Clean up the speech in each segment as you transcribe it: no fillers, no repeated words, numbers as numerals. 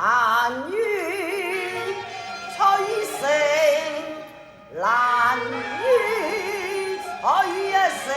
難於取勝，難於取勝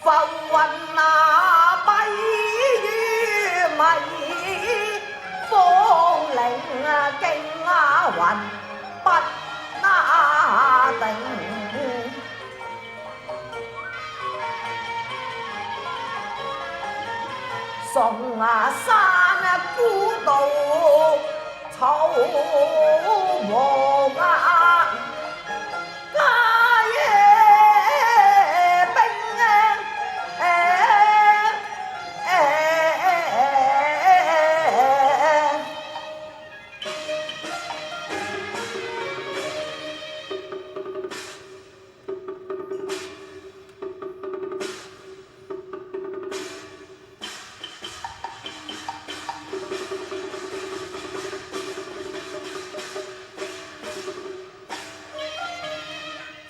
浮雲那蔽於迷，風鈴驚魂不定。崇山孤島草黃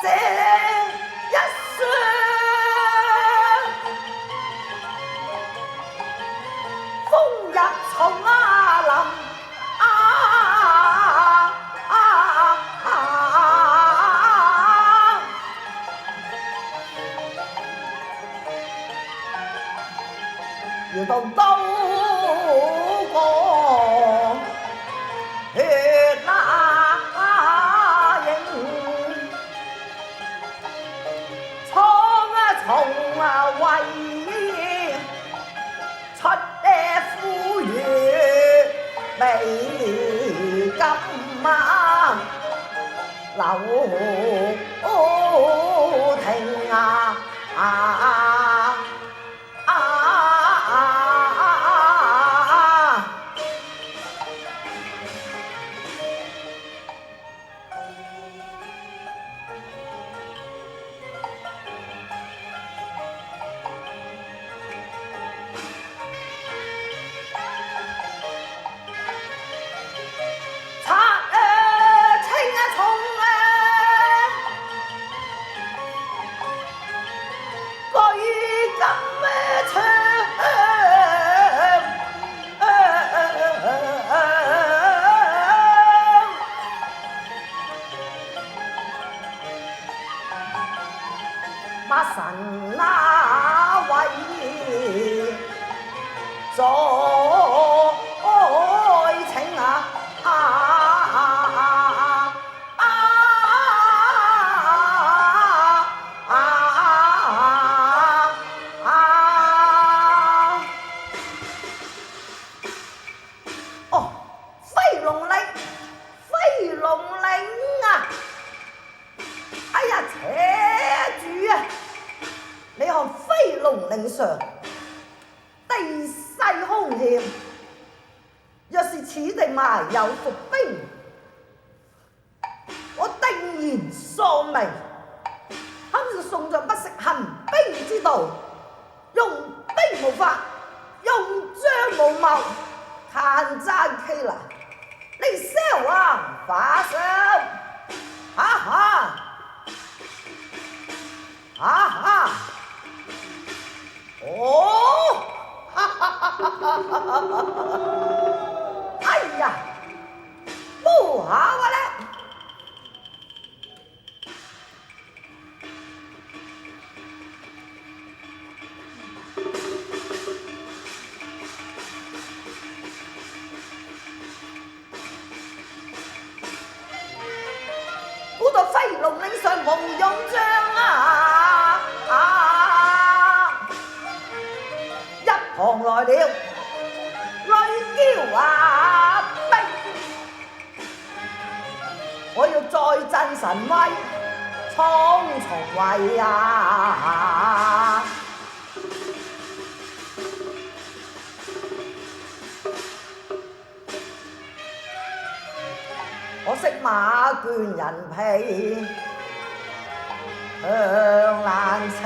這一雙風入松林搖動刀光血從為出呼籲美金留停乜神那位在請哦，飛龍嶺，飛龍嶺啊！哎呀，扯住啊！你看飛龍嶺上地勢兇險，若是此地埋有伏兵，我定然喪命。肯是宋將不識行兵之道，用兵無法，用將無謀，嘆爭氣啦！你消亡法生，哈哈！哈哈！哦！哈哈哈哈哈哈！哎呀，不好啊嘞！到飛龍嶺上無用將一旁來了淚嬌逼，我要再振神威，重威我識馬倦人疲，強難情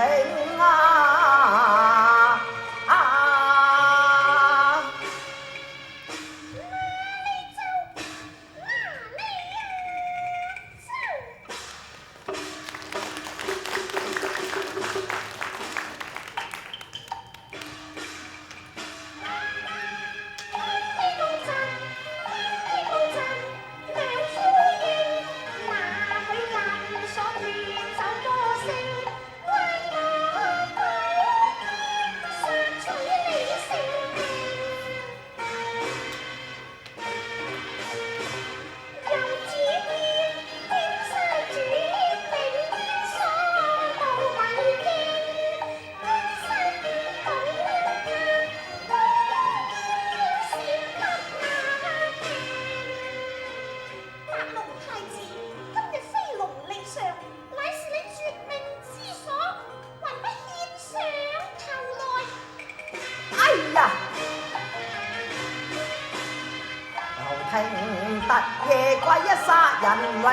特夜歸一殺人榮，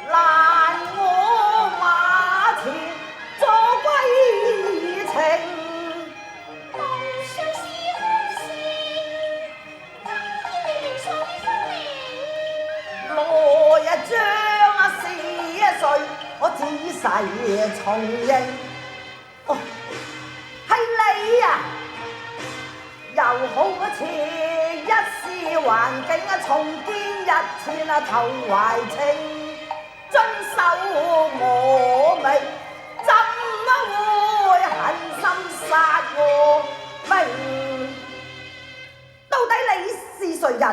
難我馬前作歸情。夢想是好事，今天你送分明。來日將是誰，我仔細重認。哦，係你啊！又好似一試環境重見日前投懷情，遵守我命，怎會狠心殺我命？到底你是誰人？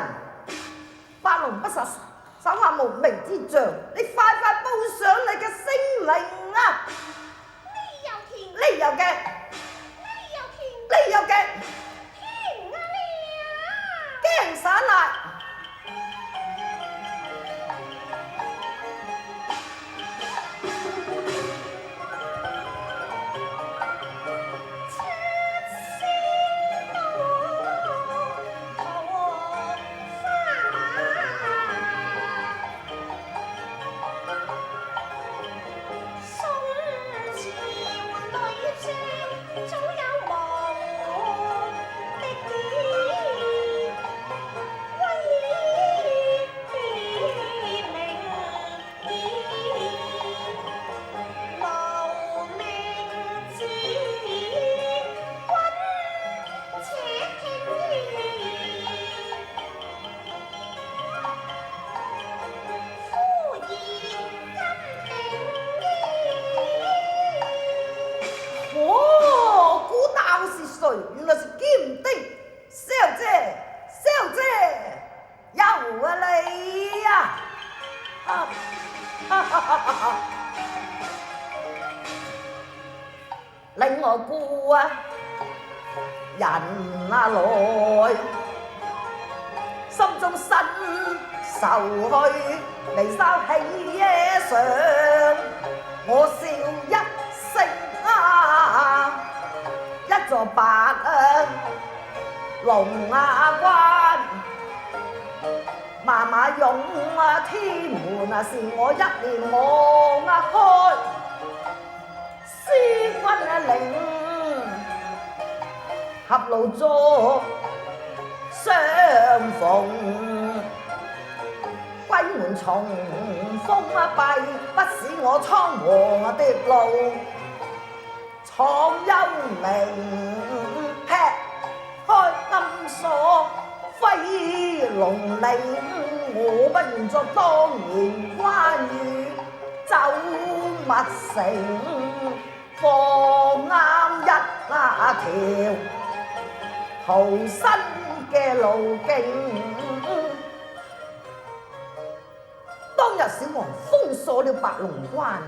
八龍不實，手下無名之將，你快報上你嘅聲名啊！呢有田，呢有嘅。驚散啦！原來是劍丁小姐，小姐有你呀！令我顧人來，心中身受去，眉梢喜上，我笑一聲一座白龍關，馬馬湧天門是我一年望開，師君領合路座相逢，歸門重逢閉，不使我倉皇的路闖幽冥，劈開暗鎖飛龍嶺，我不願作當年關羽走密城，放啱一條逃生嘅路徑。東日小王封鎖了白龍關，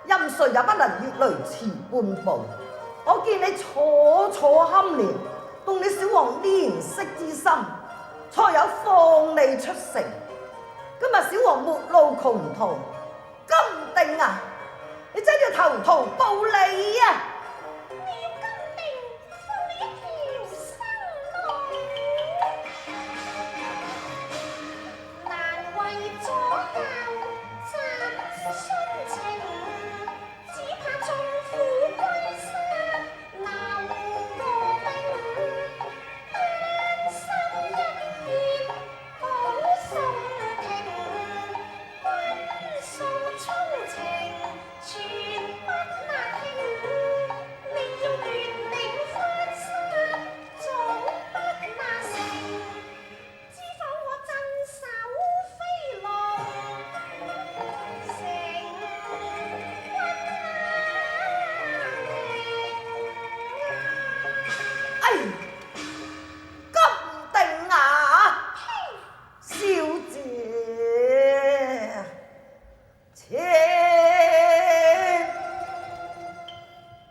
任誰也不能越雷池半步。我見你楚楚堪憐，動你小王憐惜之心，才有放你出城。今日小王沒路窮途，金定啊，你真要投桃報李啊！你要金定放你一條生路，難為左右怎殉情，只怕縱虎歸山留我命，丹心一片保宋庭，君訴衷情全不納聽，你要亂領翻山總不納成，知否我鎮守飛龍城哎，金定啊，小姐，切，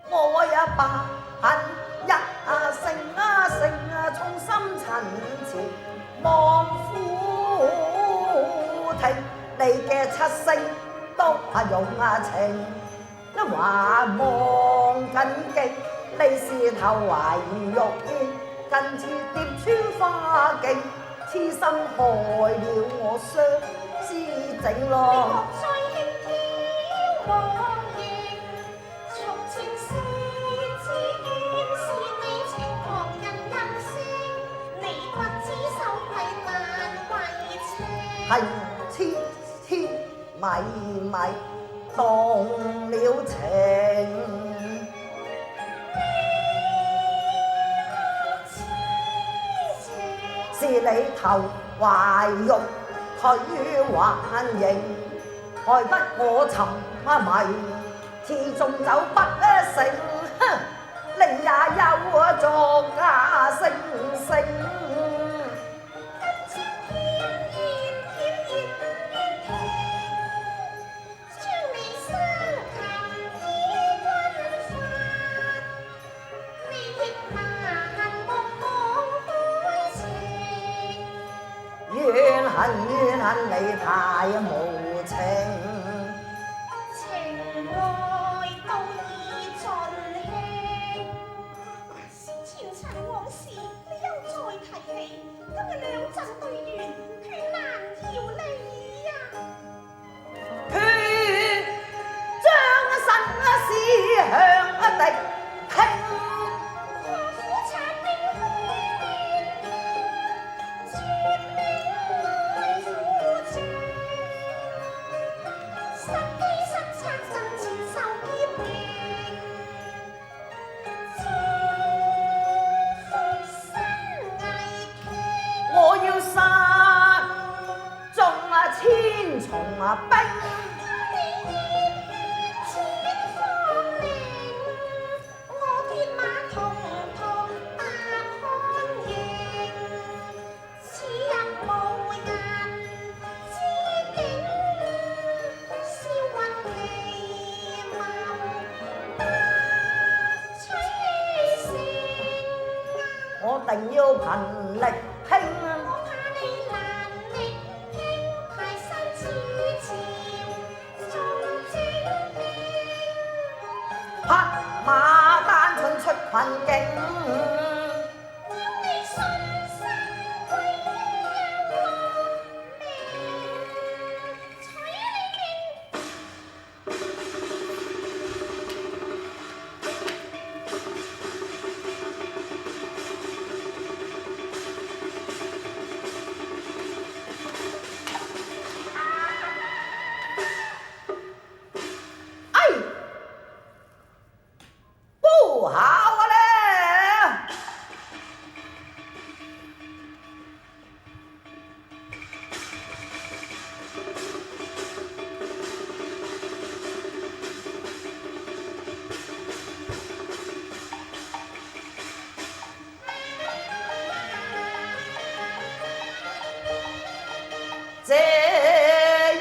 我也不恨一聲衷心陳詞望夫庭，你嘅七星都用情，一還望緊勁。你是頭懷玉燕，近似蝶穿花徑，痴心害了我雙思整咯。莫再輕佻妄言，從前世只怨是你情狂人任性，你不知羞愧難為情。係痴迷動了情。是你頭懷玉腿還形，害得我沉迷，始終走不成。哼，你也有作假惺惺。怨恨你太無情，情愛都已盡興。先前塵往事，你又再提起，今日兩陣對圓，決難饒你呀！決將身思向敵傾。我要殺中千重兵，你熱血千方靈，我鐵馬銅駝白漢營，此日無人知境，消魂奇謀不取勝。我定要憑力拼。我怕你難力傾，排山之潮縱精兵，拍馬單槍出困境，要你信心歸有我命，取你命。不好啊咧！這一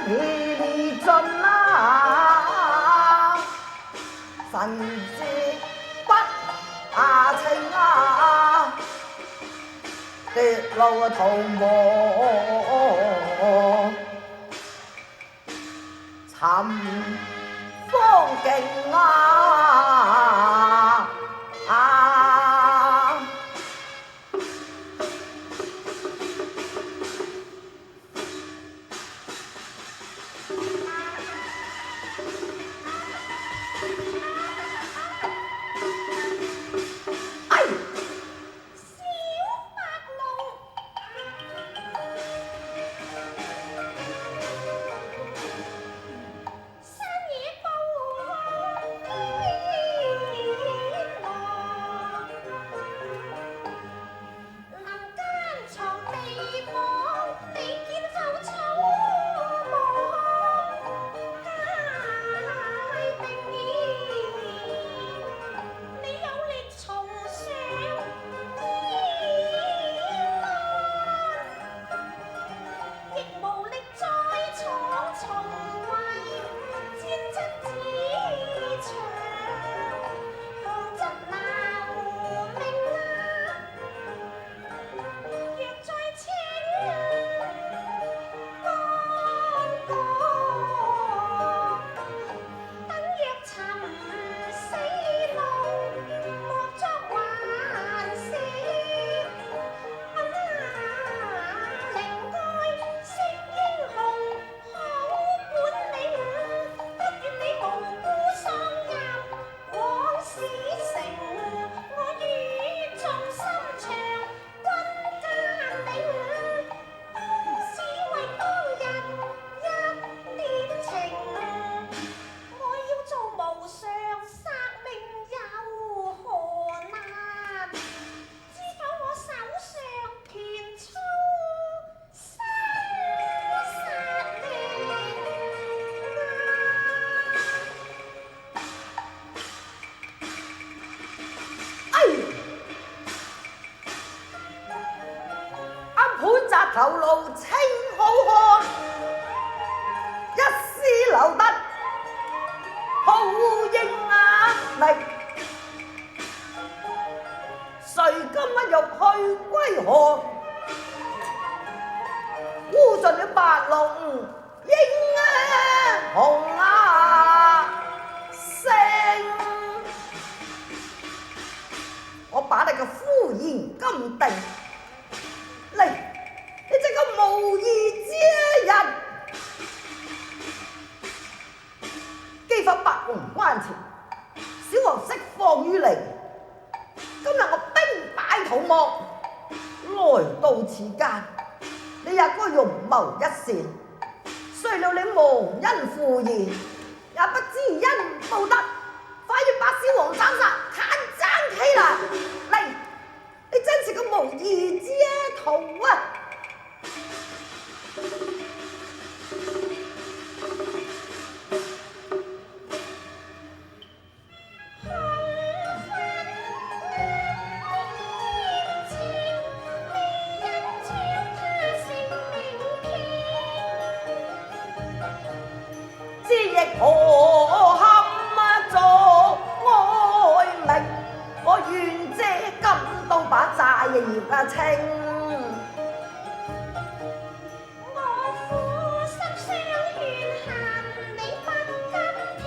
你盡啊，神之不情啊，跌路逃亡，尋芳徑啊！頭顱青好漢，一絲留得好英力。誰今日欲去歸何？污盡了白龍英雄聲。我把你嘅夫言金定。嚟！你這個無義之人，羈伏白龍關前，小王釋放於你。今日我兵敗逃亡，來到此間，你也該容謀一線。雖了你忘恩負義，也不知恩報德，快要把小王斬殺，砍斬起來！嚟，你真是個無義之徒啊！何堪作哀鳴？我願借金刀把債業清。我苦心相勸恨，你不甘聽。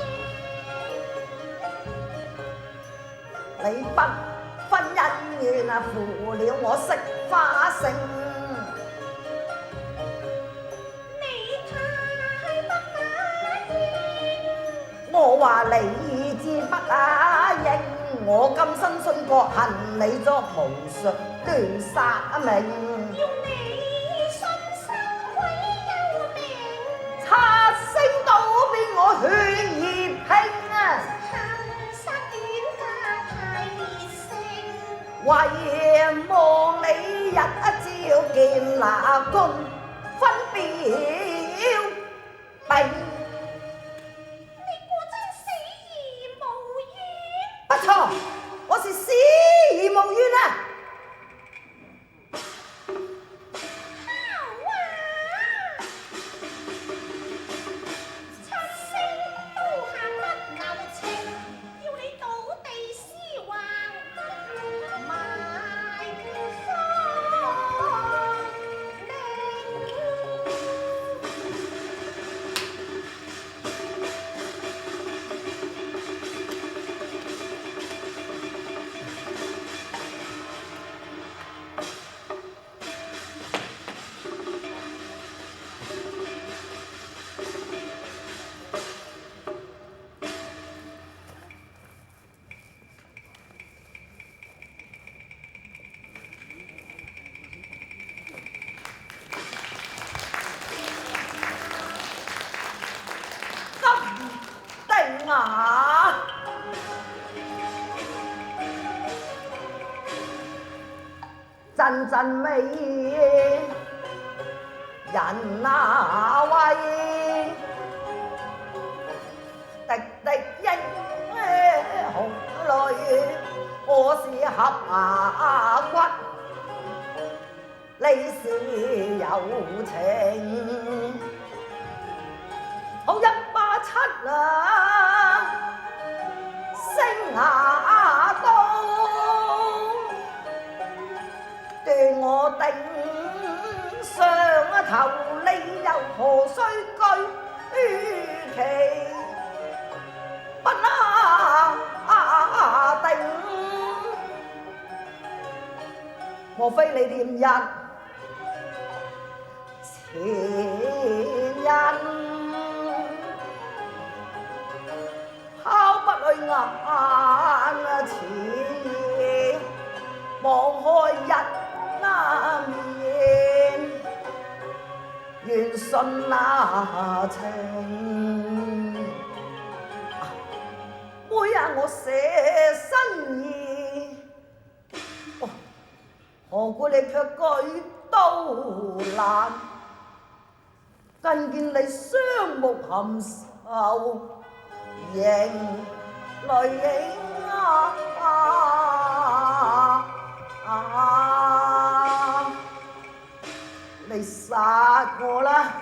你不分恩怨負了我惜花性。我話理智不應，我今生信國恨你作無術亂殺命。要你信心毀幽冥，七星刀邊我血熱拼啊！恨殺冤家太烈性，為望你日朝見立功，分表並。不錯，我是死而無怨啊！好啊！啊！陣陣美人啊喂，滴滴英紅淚，我是合骨，你是有情，好187啊，升牙刀，斷我頂上頭，你又何須居其不定？莫非你念日前人拋不去眼前，望開一面，願信那情。妹啊，我捨身意，何故你卻舉刀攔？近見你雙目含愁，仍淚影你殺我啦！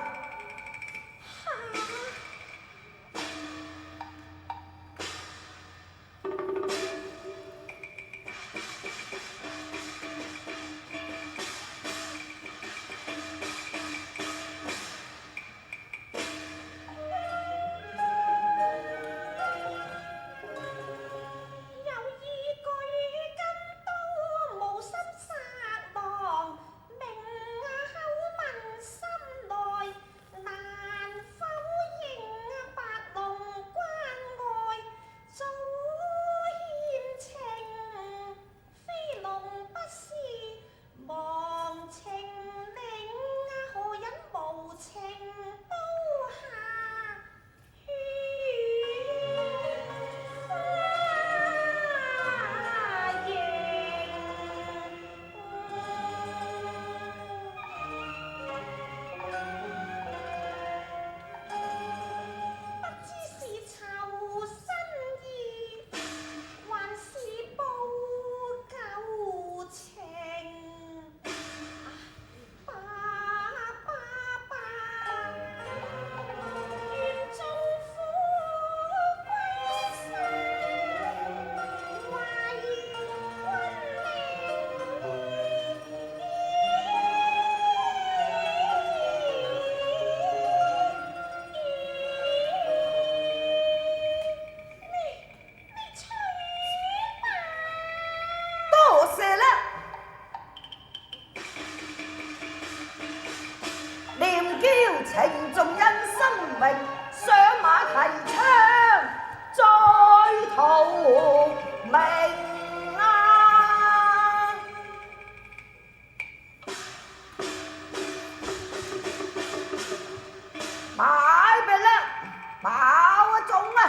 情重因生命，上馬提槍再逃命啊！買俾啦，爆一種啊！